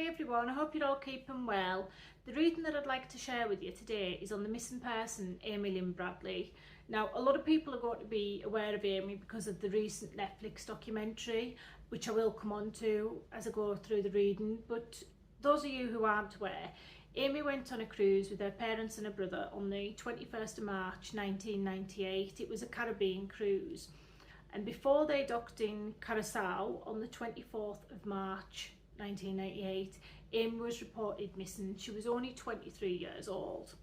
Hi everyone, I hope you're all keeping well. The reading that I'd like to share with you today is on the missing person, Lynn Bradley. Now, a lot of people are going to be aware of Amy because of the recent Netflix documentary, which I will come on to as I go through the reading, but those of you who aren't aware, Amy went on a cruise with her parents and her brother on the 21st of March 1998. It was a Caribbean cruise. And before they docked in Caracao on the 24th of March 1998, Amy was reported missing. She was only 23 years old.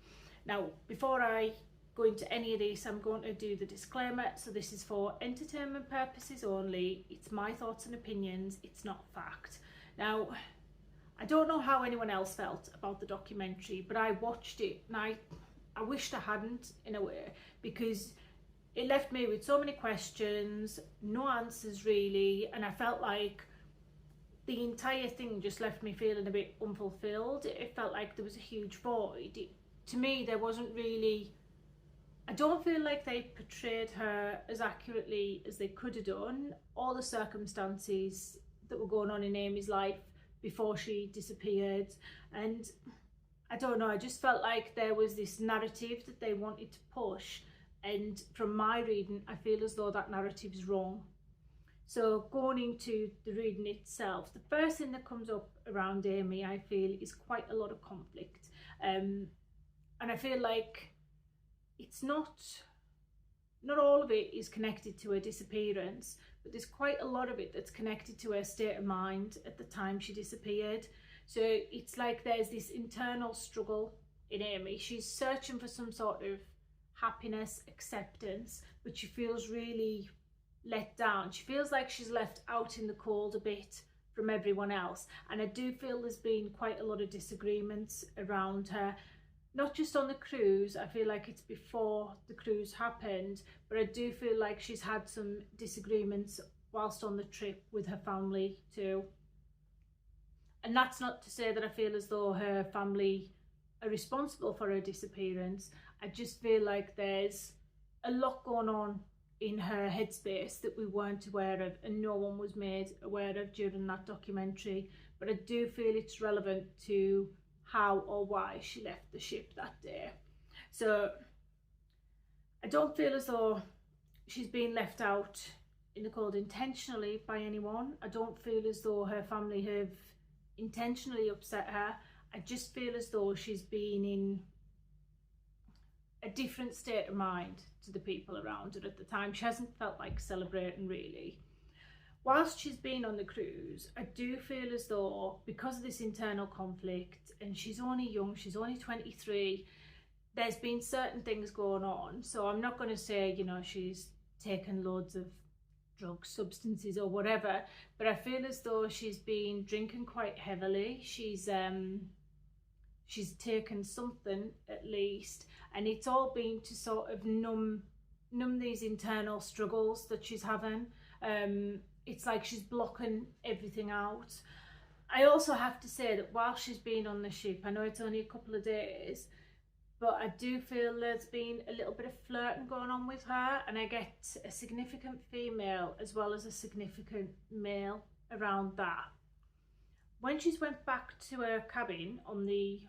Now, before I go into any of this, I'm going to do the disclaimer. So this is for entertainment purposes only. It's my thoughts and opinions. It's not fact. Now, I don't know how anyone else felt about the documentary, but I watched it and I wished I hadn't, in a way, because it left me with so many questions, no answers really, and I felt like the entire thing just left me feeling a bit unfulfilled. It felt like there was a huge void. To me, there wasn't really, I don't feel like they portrayed her as accurately as they could have done. All the circumstances that were going on in Amy's life before she disappeared, and I don't know, I just felt like there was this narrative that they wanted to push, and from my reading I feel as though that narrative is wrong. So going into the reading itself, the first thing that comes up around Amy, I feel, is quite a lot of conflict, and I feel like it's not all of it is connected to her disappearance, but there's quite a lot of it that's connected to her state of mind at the time she disappeared. So it's like there's this internal struggle in Amy. She's searching for some sort of happiness, acceptance, but she feels really let down. She feels like she's left out in the cold a bit from everyone else, and I do feel there's been quite a lot of disagreements around her, not just on the cruise. I feel like it's before the cruise happened, but I do feel like she's had some disagreements whilst on the trip with her family too. And that's not to say that I feel as though her family are responsible for her disappearance. I just feel like there's a lot going on in her headspace that we weren't aware of, and no one was made aware of during that documentary. But I do feel it's relevant to how or why she left the ship that day. So I don't feel as though she's been left out in the cold intentionally by anyone. I don't feel as though her family have intentionally upset her. I just feel as though she's been in a different state of mind to the people around her at the time. She hasn't felt like celebrating really. Whilst she's been on the cruise, I do feel as though, because of this internal conflict, and she's only young, she's only 23, there's been certain things going on. So I'm not going to say, you know, she's taken loads of drugs, substances or whatever, but I feel as though she's been drinking quite heavily. She's taken something at least, and it's all been to sort of numb these internal struggles that she's having. It's like she's blocking everything out. I also have to say that while she's been on the ship, I know it's only a couple of days, but I do feel there's been a little bit of flirting going on with her, and I get a significant female as well as a significant male around that. When she's went back to her cabin on the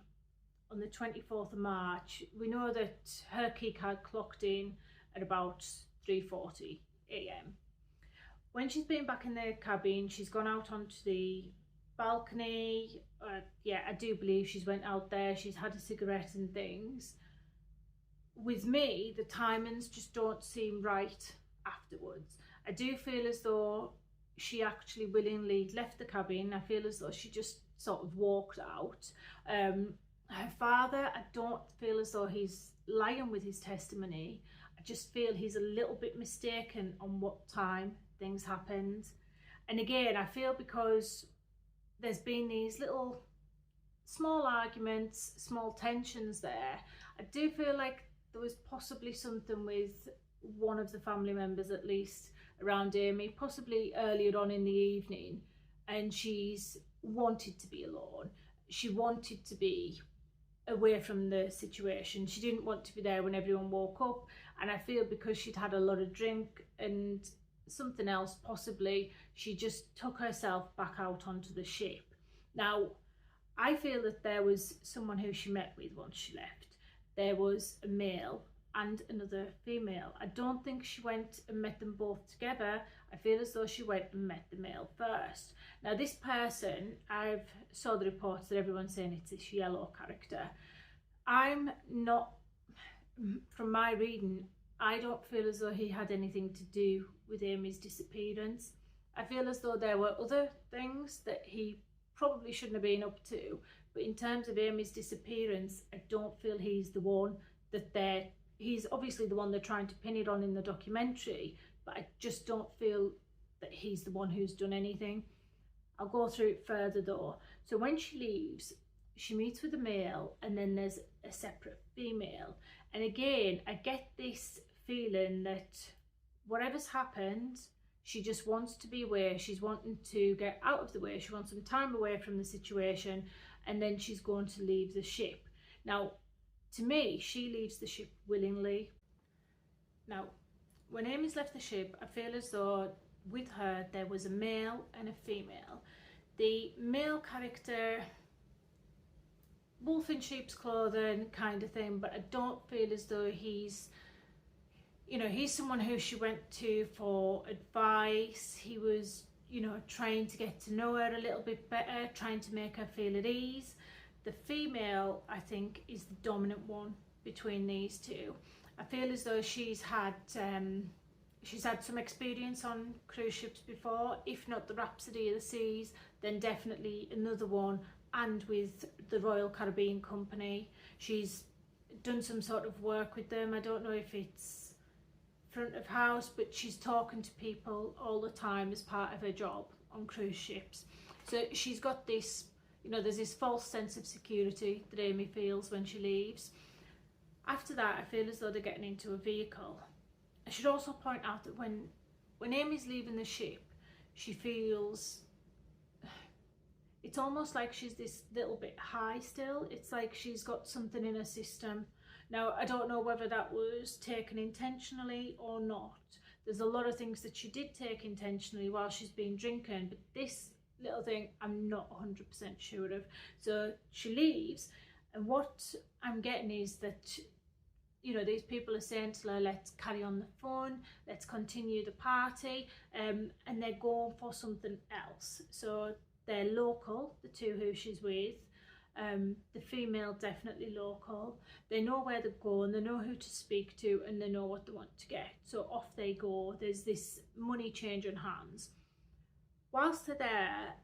24th of March, we know that her key card clocked in at about 3:40 a.m. When she's been back in the cabin, she's gone out onto the balcony. Yeah, I do believe she's went out there. She's had a cigarette and things. With me, the timings just don't seem right afterwards. I do feel as though she actually willingly left the cabin. I feel as though she just sort of walked out. Her father, I don't feel as though he's lying with his testimony. I just feel he's a little bit mistaken on what time things happened. And again, I feel because there's been these little small arguments, small tensions there, I do feel like there was possibly something with one of the family members at least around Amy, possibly earlier on in the evening, and she's wanted to be alone. She wanted to be away from the situation. She didn't want to be there when everyone woke up, and I feel because she'd had a lot of drink and something else possibly, she just took herself back out onto the ship. Now, I feel that there was someone who she met with once she left. There was a male and another female. I don't think she went and met them both together. I feel as though she went and met the male first. Now this person, I've saw the reports that everyone's saying it's this yellow character. I'm not, from my reading, I don't feel as though he had anything to do with Amy's disappearance. I feel as though there were other things that he probably shouldn't have been up to, but in terms of Amy's disappearance, I don't feel he's the one that he's obviously the one they're trying to pin it on in the documentary, but I just don't feel that he's the one who's done anything. I'll go through it further though. So when she leaves, she meets with a male and then there's a separate female. And again, I get this feeling that whatever's happened, she just wants to be away. She's wanting to get out of the way. She wants some time away from the situation, and then she's going to leave the ship. Now, to me, she leaves the ship willingly. Now, when Amy's left the ship, I feel as though with her there was a male and a female. The male character, wolf in sheep's clothing kind of thing, but I don't feel as though he's, you know, he's someone who she went to for advice. He was, you know, trying to get to know her a little bit better, trying to make her feel at ease. The female, I think, is the dominant one between these two. I feel as though she's had some experience on cruise ships before, if not the Rhapsody of the Seas, then definitely another one, and with the Royal Caribbean Company. She's done some sort of work with them. I don't know if it's front of house, but she's talking to people all the time as part of her job on cruise ships. So she's got this, you know, there's this false sense of security that Amy feels when she leaves. After that, I feel as though they're getting into a vehicle. I should also point out that when Amy's leaving the ship, she feels, it's almost like she's this little bit high still. It's like she's got something in her system. Now, I don't know whether that was taken intentionally or not. There's a lot of things that she did take intentionally while she's been drinking, but this little thing I'm not 100% sure of. So she leaves, and what I'm getting is that, you know, these people are saying to her, let's carry on the fun, let's continue the party, and they're going for something else. So they're local, the two who she's with. The female definitely local. They know where they're going, they know who to speak to, and they know what they want to get. So off they go. There's this money changing hands. Whilst they're there,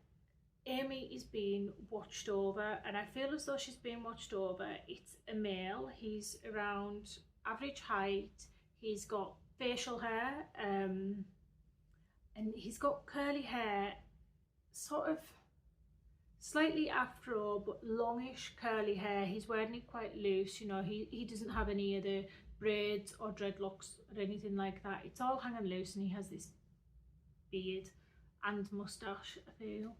Amy is being watched over, and I feel as though she's being watched over. It's a male. He's around average height. He's got facial hair, and he's got curly hair, sort of slightly afro, but longish curly hair. He's wearing it quite loose, you know. He doesn't have any of the braids or dreadlocks or anything like that. It's all hanging loose, and he has this beard and moustache, I feel.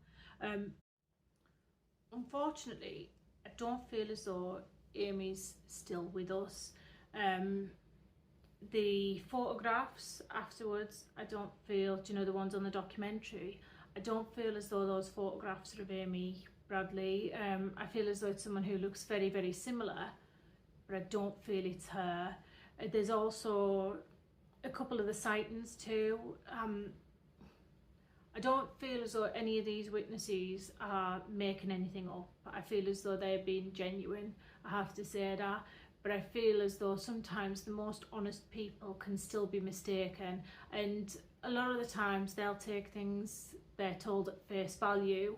Unfortunately, I don't feel as though Amy's still with us. The photographs afterwards, I don't feel, you know, the ones on the documentary, I don't feel as though those photographs are of Amy Bradley. I feel as though it's someone who looks very, very similar, but I don't feel it's her. There's also a couple of the sightings too. I don't feel as though any of these witnesses are making anything up. I feel as though they're being genuine, I have to say that. But I feel as though sometimes the most honest people can still be mistaken, and a lot of the times they'll take things they're told at face value,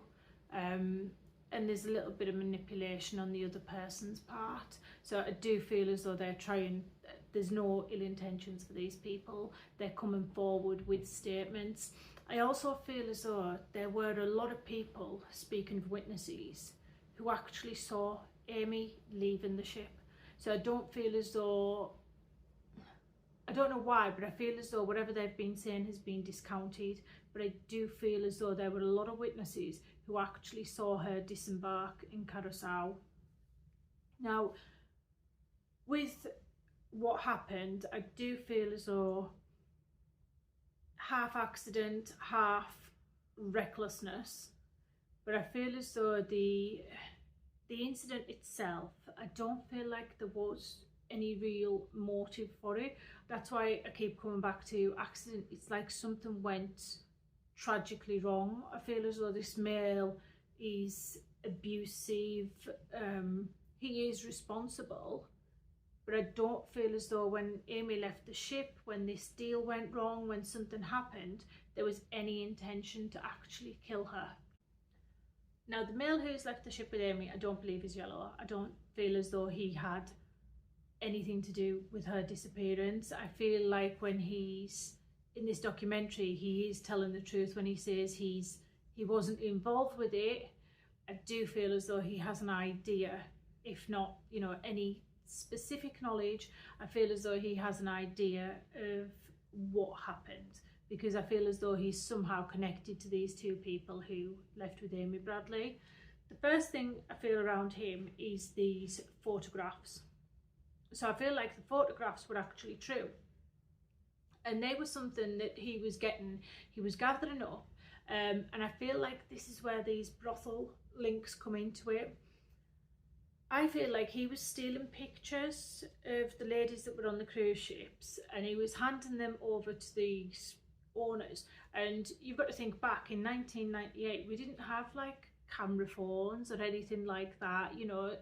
and there's a little bit of manipulation on the other person's part. So I do feel as though they're trying, there's no ill intentions for these people, they're coming forward with statements. I also feel as though there were a lot of people, speaking of witnesses, who actually saw Amy leaving the ship. So I don't feel as though, I don't know why, but I feel as though whatever they've been saying has been discounted. But I do feel as though there were a lot of witnesses who actually saw her disembark in Caracao. Now, with what happened, I do feel as though half accident, half recklessness, but I feel as though the the incident itself, I don't feel like there was any real motive for it. That's why I keep coming back to accident. It's like something went tragically wrong. I feel as though this male is abusive, he is responsible, but I don't feel as though when Amy left the ship, when this deal went wrong, when something happened, there was any intention to actually kill her. Now, the male who's left the ship with Amy, I don't believe is yellow. I don't feel as though he had anything to do with her disappearance. I feel like when he's in this documentary, he is telling the truth when he says he wasn't involved with it. I do feel as though he has an idea, if not, you know, any specific knowledge. I feel as though he has an idea of what happened, because I feel as though he's somehow connected to these two people who left with Amy Bradley. The first thing I feel around him is these photographs. So I feel like the photographs were actually true, and they were something that he was gathering up, and I feel like this is where these brothel links come into it. I feel like he was stealing pictures of the ladies that were on the cruise ships, and he was handing them over to these owners. And you've got to think back, in 1998 we didn't have like camera phones or anything like that, you know.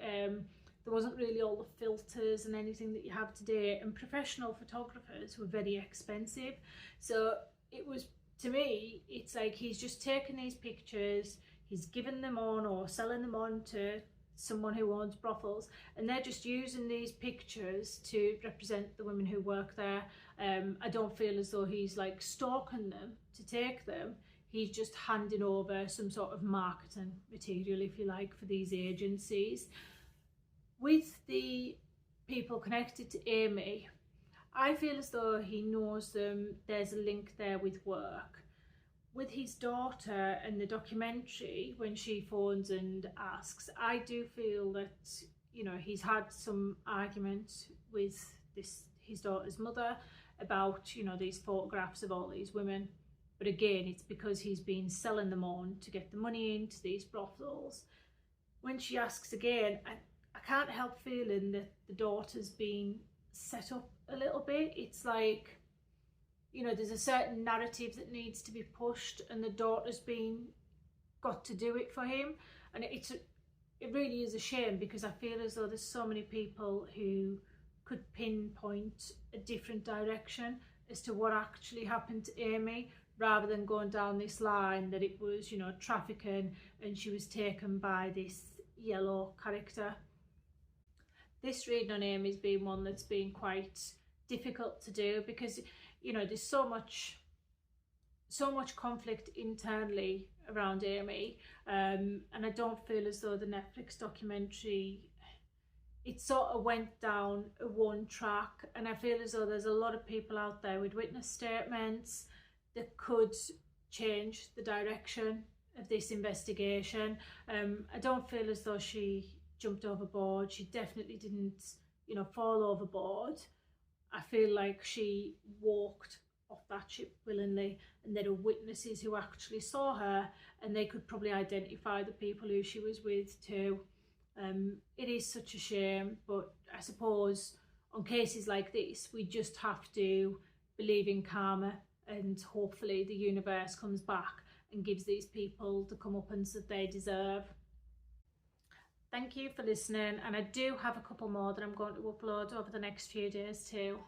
There wasn't really all the filters and anything that you have today, and professional photographers were very expensive. So it was, to me, it's like he's just taken these pictures, he's given them on or selling them on to someone who owns brothels, and they're just using these pictures to represent the women who work there. I don't feel as though he's like stalking them to take them. He's just handing over some sort of marketing material, if you like, for these agencies. With the people connected to Amy, I feel as though he knows them. There's a link there with work. With his daughter and the documentary, when she phones and asks, I do feel that, you know, he's had some argument with his daughter's mother about, you know, these photographs of all these women. But again, it's because he's been selling them on to get the money into these brothels. When she asks again, I can't help feeling that the daughter's been set up a little bit. It's like, you know, there's a certain narrative that needs to be pushed, and the daughter's got to do it for him. And it really is a shame, because I feel as though there's so many people who could pinpoint a different direction as to what actually happened to Amy, rather than going down this line that it was, you know, trafficking and she was taken by this yellow character. This reading on Amy's been one that's been quite difficult to do, because, you know, there's so much conflict internally around Amy, and I don't feel as though the Netflix documentary, it sort of went down a one track, and I feel as though there's a lot of people out there with witness statements that could change the direction of this investigation. I don't feel as though she jumped overboard. She definitely didn't, you know, fall overboard. I feel like she walked off that ship willingly, and there are witnesses who actually saw her, and they could probably identify the people who she was with too. It is such a shame, but I suppose on cases like this, we just have to believe in karma, and hopefully the universe comes back and gives these people the comeuppance that they deserve. Thank you for listening, and I do have a couple more that I'm going to upload over the next few days too.